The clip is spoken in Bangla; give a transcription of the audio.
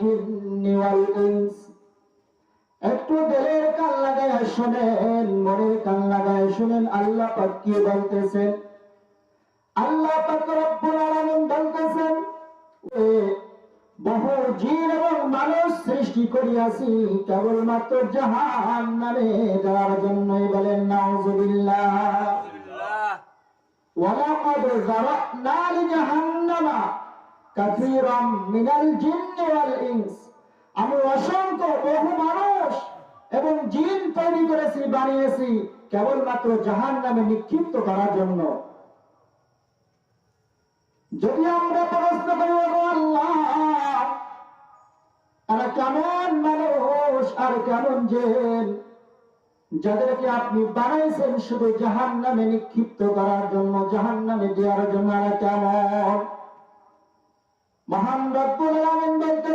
জিন্নি ওয়াল ইনস। একটু দিলের কান লাগায় শুনেন, মনের কান লাগায় শুনেন আল্লাহ পাক কি বলতেছেন। আল্লাহ পাক রব্বুল আলামিন বলতেছেন, বহু জিন এবং মানুষ সৃষ্টি করিয়াছি কেবলমাত্র জাহান্নামে যাওয়ার জন্যই। বলেন নাউযুবিল্লাহ। ওয়ালাকাদ যারানা লিজাহান্নামা কাসীরাম মিনাল জিন্নি ওয়াল ইনস। আমি অসংখ্য বহু মানুষ এবং জিন তৈরি করেছি, বানিয়েছি কেবলমাত্র জাহান্নামে নিক্ষিপ্ত করার জন্য। যদি আমরা প্রশ্ন করি, আল্লাহ তারা কেমন মানুষ আর কেমন জিন যাদেরকে আপনি বানাইছেন শুধু জাহান্নামে নিক্ষিপ্ত করার জন্য, জাহান্নামে দেওয়ার জন্য, কেমন? মহান রব্বুল আলামিন বলতে